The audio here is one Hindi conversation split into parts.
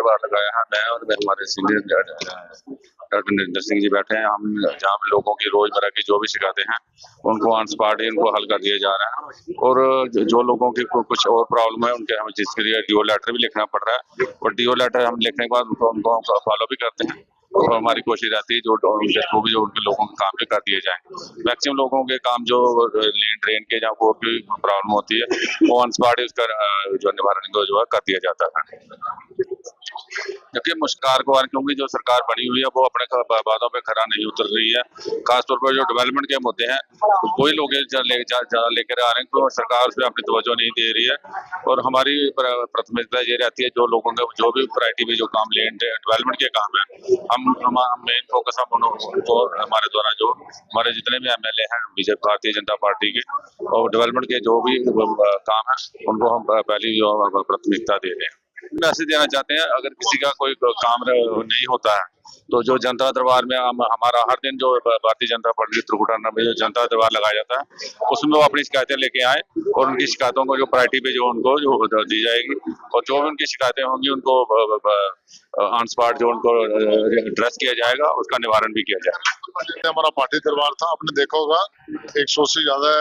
बार लगाया है। मैं और हमारे सीनियर डॉक्टर नरेंद्र सिंह जी बैठे हैं। हम जहाँ पे लोगों की रोजमर्रा की जो भी शिकायतें हैं उनको ऑन स्पॉट ही उनको हल कर दिया जा रहा है। और जो लोगों की कुछ और प्रॉब्लम है उनके हमें जिसके लिए डीओ लेटर भी लिखना पड़ रहा है, और डीओ लेटर हम लिखने के बाद उनको हम फॉलो भी करते हैं। और हमारी कोशिश रहती है जो उनके थ्रू भी जो उनके लोगों के काम भी कर दिए जाएं। मैक्सिमम लोगों के काम जो लेन ड्रेन के जहाँ कोई भी प्रॉब्लम होती है वो ऑन स्पॉट ही उसका जो निवारण को जो है कर दिया जाता है। देखिए मुश्किल को क्योंकि जो सरकार बनी हुई है वो अपने बातों पे खरा नहीं उतर रही है। खासतौर पर जो डेवलपमेंट के मुद्दे हैं वही लोग ज्यादा लेकर आ रहे हैं, तो सरकार उस पर अपनी तवज्जो नहीं दे रही है। और हमारी प्राथमिकता ये रहती है जो लोगों के जो भी प्रायोरिटी में जो काम लैंड डेवलपमेंट के काम है हम मेन फोकस हम उनको हमारे द्वारा जो हमारे जितने भी एमएलए हैं बीजेपी भारतीय जनता पार्टी के और डेवलपमेंट के जो भी काम है उनको हम पहली जो प्राथमिकता दे रहे हैं। मैसेज देना चाहते हैं अगर किसी का कोई काम नहीं होता है तो जो जनता दरबार में हमारा हर दिन जो भारतीय जनता पार्टी त्रिकुटा में जो जनता दरबार लगाया जाता है उसमें वो अपनी शिकायतें लेके आए और उनकी शिकायतों को जो प्रायोरिटी पे जो उनको जो दी जाएगी और जो भी उनकी शिकायतें होंगी उनको ऑन स्पॉट जो उनको एड्रेस किया जाएगा उसका निवारण भी किया जाएगा। हमारा पार्टी दरबार था, आपने देखा होगा 100 से ज्यादा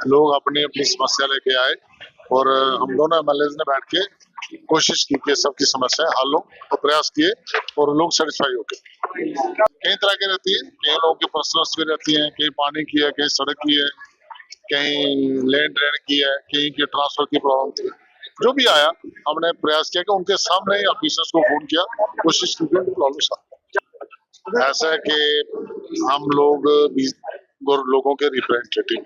लोग अपनी अपनी समस्या लेके आए और हम दोनों एमएलए ने बैठ के कोशिश की कि सबकी समस्या हल हो और प्रयास किए और लोग सेटिस्फाई हो गए। कई तरह की रहती है, कई लोगों की पर्सनल भी रहती है, कहीं पानी की है, कहीं सड़क की है, कहीं लैंड ड्रेन की है, कहीं की ट्रांसफर की प्रॉब्लम थी। जो भी आया हमने प्रयास किया कि उनके सामने ही ऑफिसर्स को फोन किया, कोशिश की प्रॉब्लम सॉल्व। ऐसा है कि हम लोग लोगों के रिप्रेजेंटेटिव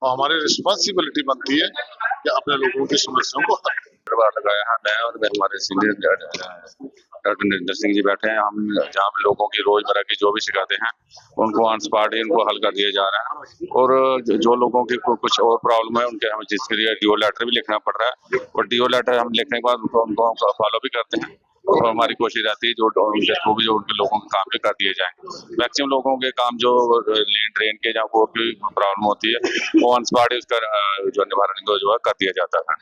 और हमारी रिस्पॉन्सिबिलिटी बनती है कि अपने लोगों की समस्याओं को बार लगाया है। मैं और हमारे सीनियर डॉक्टर नरेंद्र सिंह जी बैठे हैं। हम जहाँ पे लोगों की रोजमर्रा की जो भी शिकायतें हैं उनको ऑन स्पॉट ही उनको हल कर दिया जा रहा है। और जो लोगों की कुछ और प्रॉब्लम है उनके हमें जिसके लिए डीओ लेटर भी लिखना पड़ रहा है, और डीओ लेटर हम लिखने के बाद उनको हम फॉलो भी करते हैं। और हमारी कोशिश रहती है जो उनके थ्रू भी जो उनके लोगों के काम भी कर दिए जाएं। मैक्सिमम लोगों के काम जो लेन ड्रेन के जहाँ कोई भी प्रॉब्लम होती है वो ऑन स्पॉट ही उसका जो निवारण को जो है कर दिया जाता है।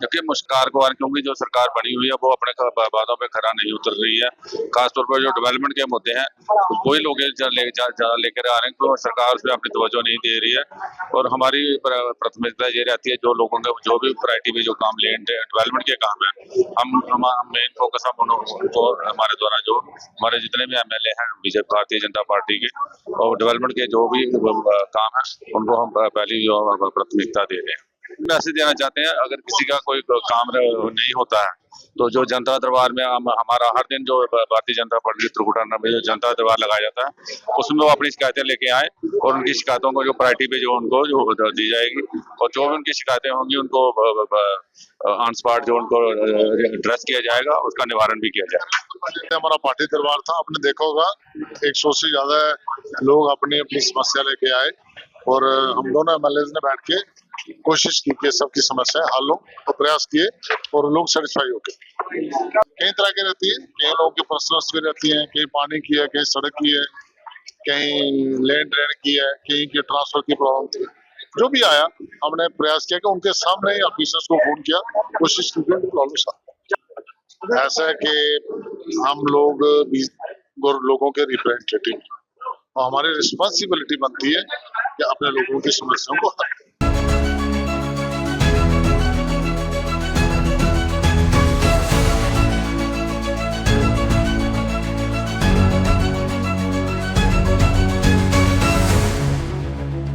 देखिए मुश्किल को क्योंकि जो सरकार बनी हुई है वो अपने बातों पे खरा नहीं उतर रही है। खासतौर पर जो डेवलपमेंट के मुद्दे हैं वही लोग ज्यादा लेकर आ रहे हैं, तो सरकार उस पर अपनी तवज्जो नहीं दे रही है। और हमारी प्राथमिकता ये रहती है जो लोगों के जो भी प्रायोरिटी में जो काम लैंड डेवलपमेंट के काम है हम मेन फोकस हम उनको हमारे द्वारा जो हमारे जितने भी एमएलए हैं बीजेपी भारतीय जनता पार्टी के और डेवलपमेंट के जो भी काम है उनको हम पहली जो प्राथमिकता दे रहे हैं। मैसेज देना चाहते हैं अगर किसी का कोई काम नहीं होता है तो जो जनता दरबार में हमारा हर दिन जो भारतीय जनता पार्टी त्रिकुटा में जो जनता दरबार लगाया जाता है उसमें वो अपनी शिकायतें लेके आए और उनकी शिकायतों को जो प्रायोरिटी पे जो उनको जो दी जाएगी और जो भी उनकी शिकायतें होंगी उनको ऑन स्पॉट जो उनको एड्रेस किया जाएगा उसका निवारण भी किया जाएगा। हमारा पार्टी दरबार था, आपने देखा होगा 100 से ज्यादा लोग अपनी अपनी समस्या लेके आए और हम दोनों एमएलए ने बैठ के कोशिश की कि सबकी समस्या हल हो और प्रयास किए और लोग सेटिस्फाई हो गए। कई तरह की रहती है, कई लोगों की पर्सनल भी रहती है, कहीं पानी की है, कहीं सड़क की है, कहीं लैंड ड्रेन की है, कहीं की ट्रांसफर की प्रॉब्लम थी। जो भी आया हमने प्रयास किया कि उनके सामने ही ऑफिसर्स को फोन किया, कोशिश की प्रॉब्लम सॉल्व। ऐसा है कि हम लोग लोगों के रिप्रेजेंटेटिव और हमारी रिस्पॉन्सिबिलिटी बनती है कि अपने लोगों की समस्याओं को